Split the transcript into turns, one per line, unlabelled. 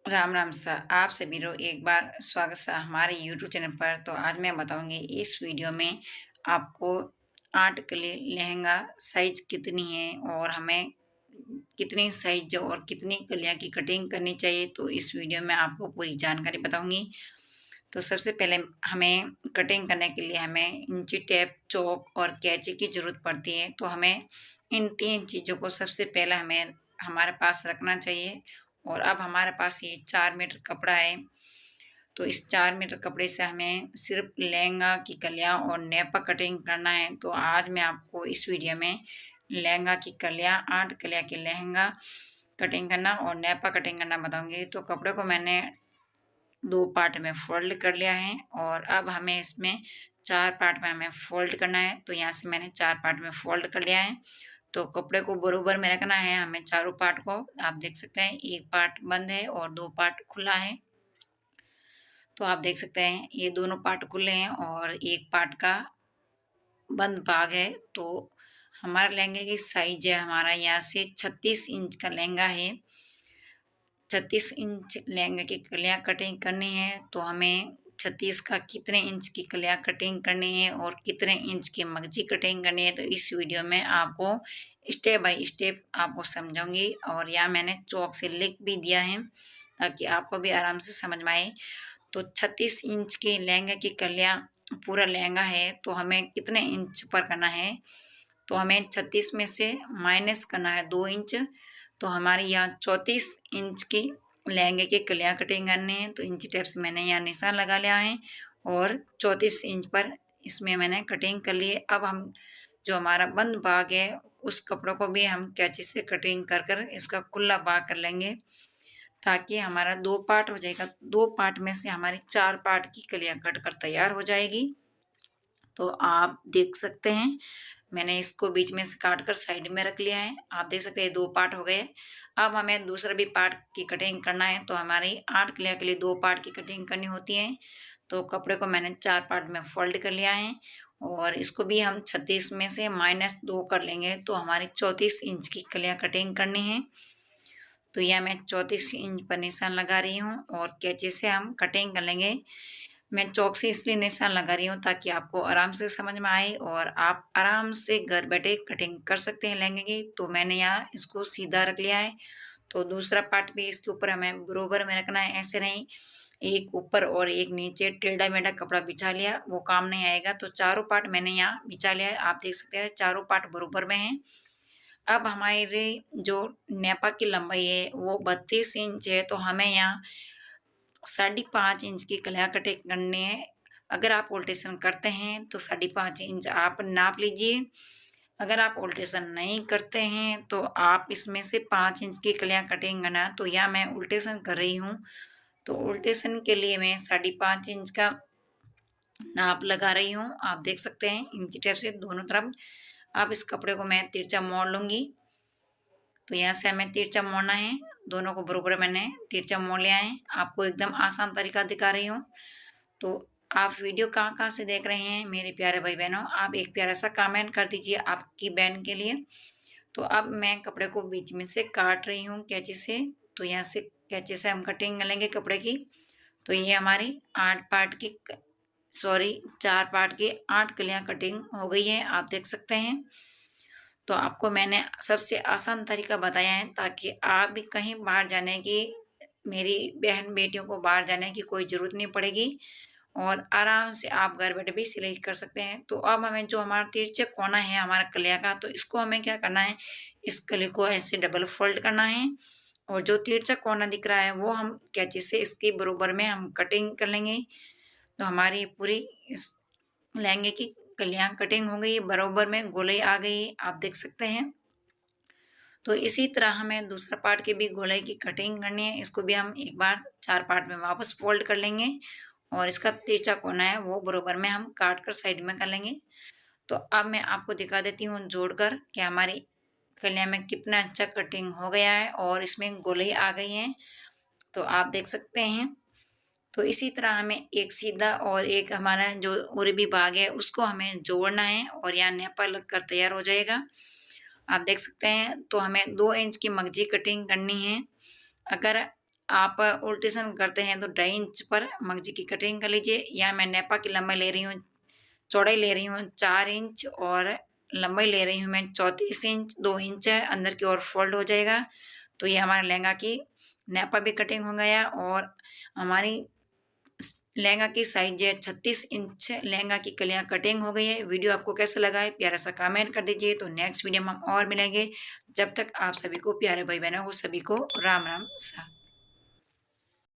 राम राम सा आप सभी लोग एक बार स्वागत सा हमारे YouTube चैनल पर। तो आज मैं बताऊंगी इस वीडियो में आपको आर्टिकली लहंगा साइज कितनी है और हमें कितनी साइज और कितनी कलियां की कटिंग करनी चाहिए। तो इस वीडियो में आपको पूरी जानकारी बताऊंगी। तो सबसे पहले हमें कटिंग करने के लिए हमें इंची टेप, चौक और कैंची की जरूरत पड़ती है। तो हमें इन तीन चीज़ों को सबसे पहले हमें हमारे पास रखना चाहिए। और अब हमारे पास ये 4 मीटर कपड़ा है। तो इस 4 मीटर कपड़े से हमें सिर्फ लहंगा की कलियां और नेपा कटिंग करना है। तो आज मैं आपको इस वीडियो में लहंगा की कलियां, 8 कलियां की लहंगा कटिंग करना और नेपा कटिंग करना बताऊंगी। तो कपड़े को मैंने 2 पार्ट में फोल्ड कर लिया है और अब हमें इसमें 4 पार्ट में हमें फोल्ड करना है। तो यहाँ से मैंने 4 पार्ट में फोल्ड कर लिया है। तो कपड़े को बरोबर में रखना है हमें चारों पार्ट को। आप देख सकते हैं एक पार्ट बंद है और 2 पार्ट खुला है। तो आप देख सकते हैं ये दोनों पार्ट खुले हैं और एक पार्ट का बंद भाग है। तो हमारे लहंगे की साइज है, हमारा यहाँ से 36 इंच का लहंगा है। 36 इंच लहंगे की कलियां कटिंग करनी है। तो हमें 36 का कितने इंच की कलियां कटिंग करनी है और कितने इंच की मगजी कटिंग करनी है, तो इस वीडियो में आपको स्टेप बाय स्टेप आपको समझाऊंगी। और यहाँ मैंने चौक से लिख भी दिया है ताकि आपको भी आराम से समझ में आए। तो 36 इंच की लहंगे की कलियां पूरा लहंगा है, तो हमें कितने इंच पर करना है। तो हमें 36 में से माइनस करना है 2 इंच। तो हमारे यहाँ 34 इंच की लहंगे की कलियां कटिंग करनी है। तो इंची टेप से मैंने यहाँ निशान लगा लिया है और 34 इंच पर इसमें मैंने कटिंग कर ली है। अब हम जो हमारा बंद भाग है उस कपड़ों को भी हम कैंची से कटिंग कर कर इसका खुला भाग कर लेंगे ताकि हमारा 2 पार्ट हो जाएगा। 2 पार्ट में से हमारी 4 पार्ट की कलियां कट कर तैयार हो जाएगी। तो आप देख सकते हैं मैंने इसको बीच में से काट कर साइड में रख लिया है। आप देख सकते हैं 2 पार्ट हो गए। अब हमें दूसरा भी पार्ट की कटिंग करना है। तो हमारी 8 कलियां के लिए 2 पार्ट की कटिंग करनी होती है। तो कपड़े को मैंने 4 पार्ट में फोल्ड कर लिया है और इसको भी हम 36 में से -2 कर लेंगे। तो हमारी 34 इंच की कलियां कटिंग करनी है। तो यह मैं 34 इंच पर निशान लगा रही हूँ और कैंची से हम कटिंग कर लेंगे। मैं चौक से इसलिए निशान लगा रही हूँ ताकि आपको आराम से समझ में आए और आप आराम से घर बैठे कटिंग कर सकते हैं लहंगे की। तो मैंने यहाँ इसको सीधा रख लिया है। तो दूसरा पार्ट भी इसके ऊपर हमें बरोबर में रखना है, ऐसे नहीं एक ऊपर और एक नीचे टेढ़ा मेढ़ा कपड़ा बिछा लिया वो काम नहीं आएगा। तो चारों पार्ट मैंने यहाँ बिछा लिया है। आप देख सकते हैं चारों पार्ट बरोबर में हैं। अब हमारी जो नेपा की लंबाई है वो 32 इंच है। तो हमें यहाँ 5.5 इंच की कलियां कटिंग करनी है। अगर आप उल्टेशन करते हैं तो 5.5 इंच आप नाप लीजिए। अगर आप उल्टेशन नहीं करते हैं तो आप इसमें से 5 इंच की कलियां कटिंग करना। तो यहाँ मैं उल्टेशन कर रही हूँ। तो उल्टेशन के लिए मैं 5.5 इंच का नाप लगा रही हूँ। आप देख सकते हैं इंची टेप से दोनों तरफ। अब इस कपड़े को मैं तिरछा मोड़ लूंगी। तो यहाँ से हमें तिरछा मोड़ना है, दोनों को बरोबर मैंने तिरछा मोड़ लिया है। आपको एकदम आसान तरीका दिखा रही हूँ। तो आप वीडियो कहाँ कहाँ से देख रहे हैं मेरे प्यारे भाई बहनों, आप एक प्यारा सा कमेंट कर दीजिए आपकी बहन के लिए। तो अब मैं कपड़े को बीच में से काट रही हूँ कैंची से। तो यहाँ से कैंची से हम कटिंग कर लेंगे कपड़े की। तो ये हमारी 8 पार्ट की 4 पार्ट की 8 कलियां कटिंग हो गई है, आप देख सकते हैं। तो आपको मैंने सबसे आसान तरीका बताया है ताकि आप भी कहीं बाहर जाने की, मेरी बहन बेटियों को बाहर जाने की कोई ज़रूरत नहीं पड़ेगी और आराम से आप घर बैठे भी सिलाई कर सकते हैं। तो अब हमें जो हमारा तिरछा कोना है हमारा कलिया का, तो इसको हमें क्या करना है, इस कली को ऐसे डबल फोल्ड करना है और जो तिरछा कोना दिख रहा है वो हम कैंची से इसके बरोबर में हम कटिंग कर लेंगे। तो हमारी पूरी इस लहंगे की कलियां कटिंग हो गई, बराबर में गोलाई आ गई, आप देख सकते हैं। तो इसी तरह हमें दूसरा पार्ट की भी गोलाई की कटिंग करनी है। इसको भी हम एक बार 4 पार्ट में वापस फोल्ड कर लेंगे और इसका तिरछा कोना है वो बराबर में हम काट कर साइड में कर लेंगे। तो अब मैं आपको दिखा देती हूँ जोड़कर कि हमारी कलियां में कितना अच्छा कटिंग हो गया है और इसमें गोलाई आ गई है। तो आप देख सकते हैं। तो इसी तरह हमें एक सीधा और एक हमारा जो उरी भी भाग है उसको हमें जोड़ना है और यहाँ नेपा लग कर तैयार हो जाएगा, आप देख सकते हैं। तो हमें 2 इंच की मगजी कटिंग करनी है। अगर आप उल्टेशन करते हैं तो 2.5 इंच पर मगजी की कटिंग कर लीजिए। यहाँ मैं नेपा की लंबाई ले रही हूँ, चौड़ाई ले रही हूँ 4 इंच और लंबाई ले रही हूँ मैं 34 इंच, 2 इंच अंदर की ओर फोल्ड हो जाएगा। तो ये हमारे लहंगा की नेपा भी कटिंग हो गया और हमारी लहंगा की साइज है 36 इंच लहंगा की कलियां कटिंग हो गई है। वीडियो आपको कैसा लगा है प्यारा सा कमेंट कर दीजिए। तो नेक्स्ट वीडियो में हम और मिलेंगे। जब तक आप सभी को, प्यारे भाई बहनों को सभी को राम राम सा।